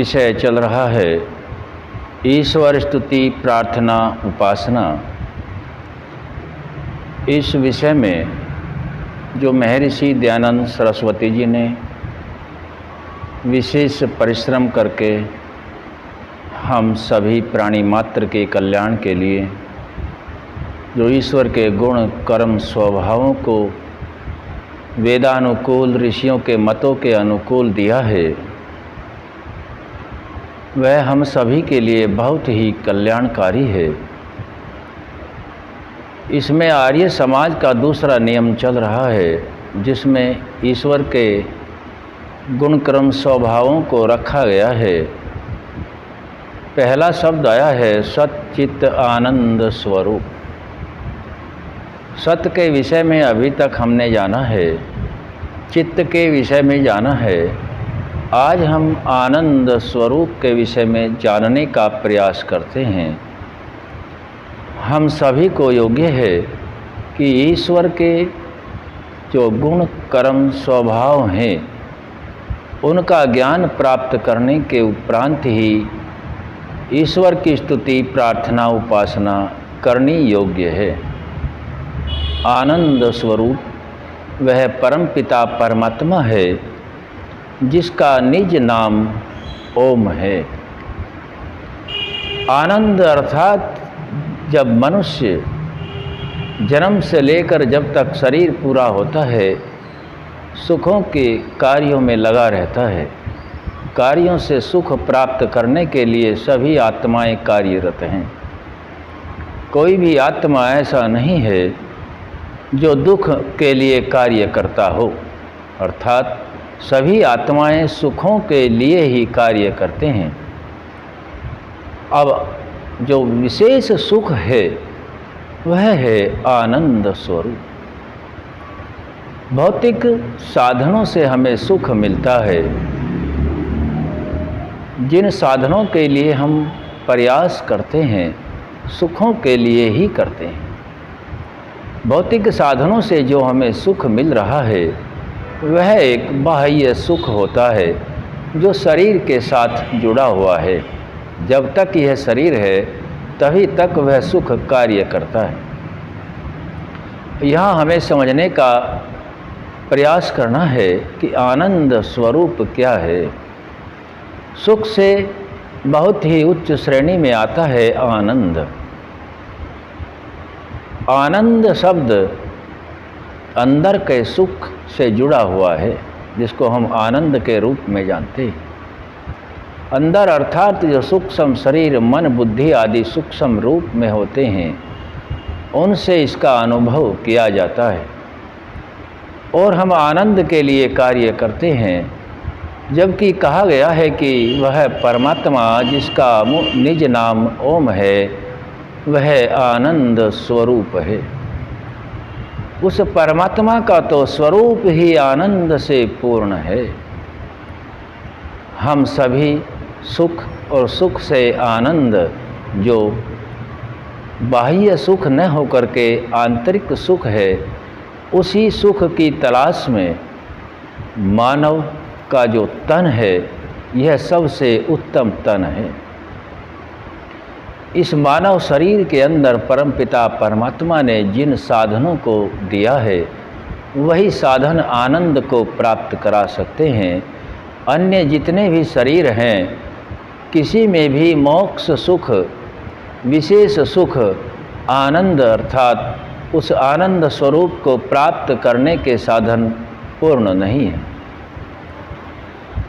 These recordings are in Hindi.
विषय चल रहा है ईश्वर स्तुति प्रार्थना उपासना। इस विषय में जो महर्षि दयानंद सरस्वती जी ने विशेष परिश्रम करके हम सभी प्राणी मात्र के कल्याण के लिए जो ईश्वर के गुण कर्म स्वभावों को वेदानुकूल ऋषियों के मतों के अनुकूल दिया है, वह हम सभी के लिए बहुत ही कल्याणकारी है। इसमें आर्य समाज का दूसरा नियम चल रहा है, जिसमें ईश्वर के गुण कर्म स्वभावों को रखा गया है। पहला शब्द आया है सत चित्त आनंद स्वरूप। सत्य के विषय में अभी तक हमने जाना है, चित्त के विषय में जाना है। आज हम आनंद स्वरूप के विषय में जानने का प्रयास करते हैं। हम सभी को योग्य है कि ईश्वर के जो गुण कर्म स्वभाव हैं, उनका ज्ञान प्राप्त करने के उपरांत ही ईश्वर की स्तुति प्रार्थना उपासना करनी योग्य है। आनंद स्वरूप वह परमपिता परमात्मा है, जिसका निज नाम ओम है। आनंद अर्थात जब मनुष्य जन्म से लेकर जब तक शरीर पूरा होता है, सुखों के कार्यों में लगा रहता है। कार्यों से सुख प्राप्त करने के लिए सभी आत्माएं कार्यरत हैं। कोई भी आत्मा ऐसा नहीं है जो दुख के लिए कार्य करता हो, अर्थात सभी आत्माएं सुखों के लिए ही कार्य करते हैं। अब जो विशेष सुख है वह है आनंद स्वरूप। भौतिक साधनों से हमें सुख मिलता है, जिन साधनों के लिए हम प्रयास करते हैं सुखों के लिए ही करते हैं। भौतिक साधनों से जो हमें सुख मिल रहा है वह एक बाह्य सुख होता है, जो शरीर के साथ जुड़ा हुआ है। जब तक यह शरीर है तभी तक वह सुख कार्य करता है। यहाँ हमें समझने का प्रयास करना है कि आनंद स्वरूप क्या है। सुख से बहुत ही उच्च श्रेणी में आता है आनंद। आनंद शब्द अंदर के सुख से जुड़ा हुआ है, जिसको हम आनंद के रूप में जानते हैं। अंदर अर्थात जो सूक्ष्म शरीर मन बुद्धि आदि सूक्ष्म रूप में होते हैं, उनसे इसका अनुभव किया जाता है और हम आनंद के लिए कार्य करते हैं। जबकि कहा गया है कि वह परमात्मा जिसका निज नाम ओम है, वह आनंद स्वरूप है। उस परमात्मा का तो स्वरूप ही आनंद से पूर्ण है। हम सभी सुख और सुख से आनंद, जो बाह्य सुख न होकर के आंतरिक सुख है, उसी सुख की तलाश में मानव का जो तन है, यह सबसे उत्तम तन है। इस मानव शरीर के अंदर परमपिता परमात्मा ने जिन साधनों को दिया है, वही साधन आनंद को प्राप्त करा सकते हैं। अन्य जितने भी शरीर हैं, किसी में भी मोक्ष सुख, विशेष सुख, आनंद अर्थात उस आनंद स्वरूप को प्राप्त करने के साधन पूर्ण नहीं है।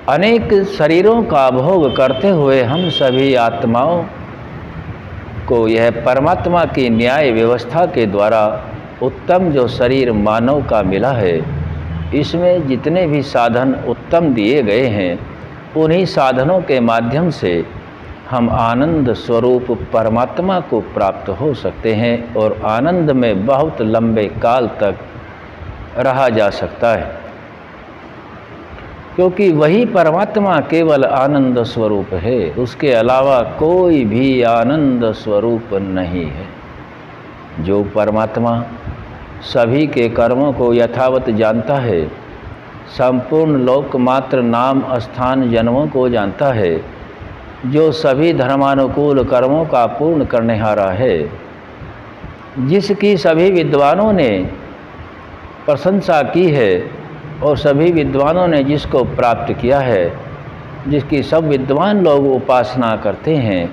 अनेक शरीरों का भोग करते हुए हम सभी आत्माओं को यह परमात्मा की न्याय व्यवस्था के द्वारा उत्तम जो शरीर मानव का मिला है, इसमें जितने भी साधन उत्तम दिए गए हैं, उन्हीं साधनों के माध्यम से हम आनंद स्वरूप परमात्मा को प्राप्त हो सकते हैं और आनंद में बहुत लंबे काल तक रहा जा सकता है, क्योंकि वही परमात्मा केवल आनंद स्वरूप है। उसके अलावा कोई भी आनंद स्वरूप नहीं है। जो परमात्मा सभी के कर्मों को यथावत जानता है, संपूर्ण लोक मात्र नाम स्थान जन्मों को जानता है, जो सभी धर्मानुकूल कर्मों का पूर्ण करनेहारा है, जिसकी सभी विद्वानों ने प्रशंसा की है और सभी विद्वानों ने जिसको प्राप्त किया है, जिसकी सब विद्वान लोग उपासना करते हैं,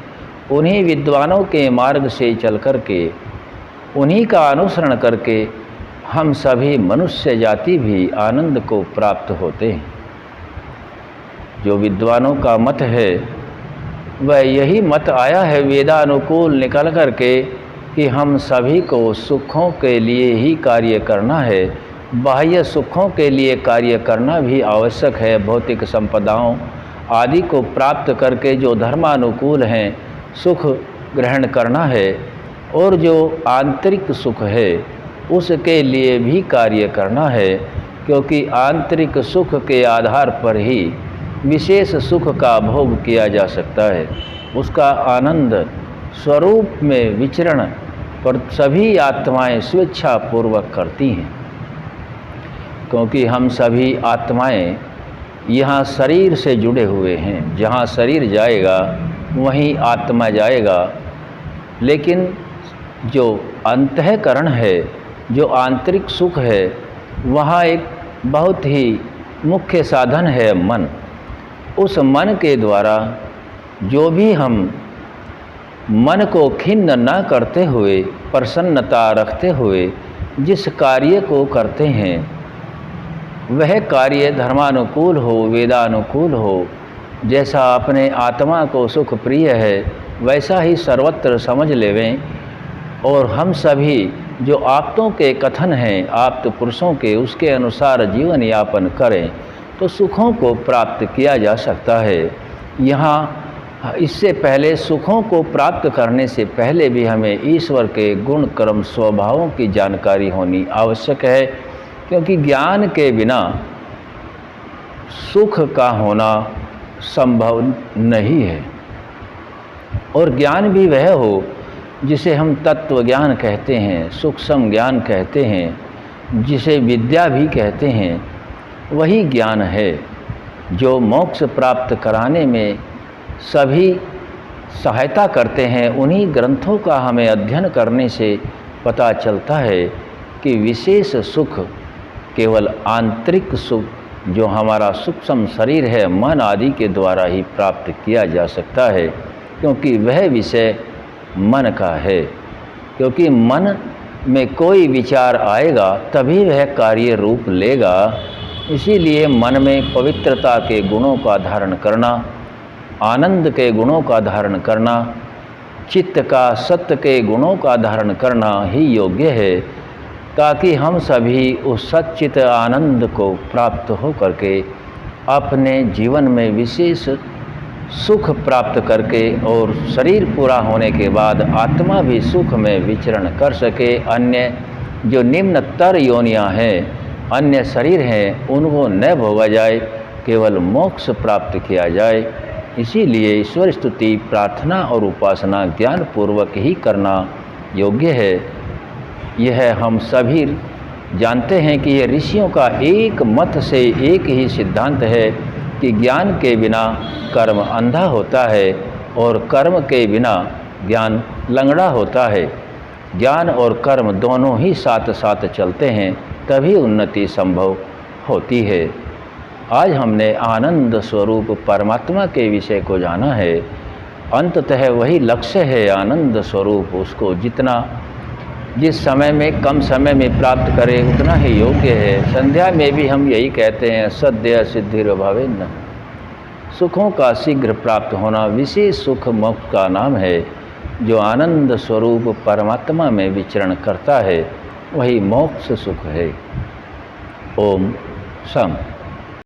उन्हीं विद्वानों के मार्ग से चल कर के, उन्हीं का अनुसरण करके हम सभी मनुष्य जाति भी आनंद को प्राप्त होते हैं। जो विद्वानों का मत है वह यही मत आया है वेदानुकूल निकल कर के कि हम सभी को सुखों के लिए ही कार्य करना है, बाह्य सुखों के लिए कार्य करना भी आवश्यक है। भौतिक संपदाओं आदि को प्राप्त करके जो धर्मानुकूल हैं सुख ग्रहण करना है, और जो आंतरिक सुख है उसके लिए भी कार्य करना है, क्योंकि आंतरिक सुख के आधार पर ही विशेष सुख का भोग किया जा सकता है। उसका आनंद स्वरूप में विचरण पर सभी आत्माएं स्वेच्छापूर्वक करती हैं, क्योंकि हम सभी आत्माएं यहाँ शरीर से जुड़े हुए हैं। जहाँ शरीर जाएगा वहीं आत्मा जाएगा, लेकिन जो अंतःकरण है, जो आंतरिक सुख है, वहाँ एक बहुत ही मुख्य साधन है मन। उस मन के द्वारा जो भी हम मन को खिन्न न करते हुए, प्रसन्नता रखते हुए जिस कार्य को करते हैं, वह कार्य धर्मानुकूल हो, वेदानुकूल हो। जैसा अपने आत्मा को सुख प्रिय है वैसा ही सर्वत्र समझ लेवें, और हम सभी जो आप्तों के कथन हैं, आप्त पुरुषों के, उसके अनुसार जीवन यापन करें तो सुखों को प्राप्त किया जा सकता है। यहाँ इससे पहले सुखों को प्राप्त करने से पहले भी हमें ईश्वर के गुण कर्म स्वभावों की जानकारी होनी आवश्यक है, क्योंकि ज्ञान के बिना सुख का होना संभव नहीं है। और ज्ञान भी वह हो जिसे हम तत्व ज्ञान कहते हैं, सूक्ष्म ज्ञान कहते हैं, जिसे विद्या भी कहते हैं, वही ज्ञान है जो मोक्ष प्राप्त कराने में सभी सहायता करते हैं। उन्हीं ग्रंथों का हमें अध्ययन करने से पता चलता है कि विशेष सुख केवल आंतरिक सुख, जो हमारा सूक्ष्म शरीर है, मन आदि के द्वारा ही प्राप्त किया जा सकता है, क्योंकि वह विषय मन का है। क्योंकि मन में कोई विचार आएगा तभी वह कार्य रूप लेगा। इसीलिए मन में पवित्रता के गुणों का धारण करना, आनंद के गुणों का धारण करना, चित्त का सत्य के गुणों का धारण करना ही योग्य है, ताकि हम सभी उस सच्चित आनंद को प्राप्त हो करके अपने जीवन में विशेष सुख प्राप्त करके, और शरीर पूरा होने के बाद आत्मा भी सुख में विचरण कर सके। अन्य जो निम्नतर योनियां हैं, अन्य शरीर हैं, उनको न भोगा जाए, केवल मोक्ष प्राप्त किया जाए। इसीलिए ईश्वर स्तुति, प्रार्थना और उपासना ज्ञान पूर्वक ही करना योग्य है। यह हम सभी जानते हैं कि यह ऋषियों का एक मत से एक ही सिद्धांत है कि ज्ञान के बिना कर्म अंधा होता है और कर्म के बिना ज्ञान लंगड़ा होता है। ज्ञान और कर्म दोनों ही साथ साथ चलते हैं, तभी उन्नति संभव होती है। आज हमने आनंद स्वरूप परमात्मा के विषय को जाना है। अंततः वही लक्ष्य है आनंद स्वरूप। उसको जितना जिस समय में कम समय में प्राप्त करें उतना ही योग्य है। संध्या में भी हम यही कहते हैं, सद्य सिद्धिर्भवेन्न। सुखों का शीघ्र प्राप्त होना विशेष सुख मोक्ष का नाम है। जो आनंद स्वरूप परमात्मा में विचरण करता है वही मोक्ष सुख है। ओम शम।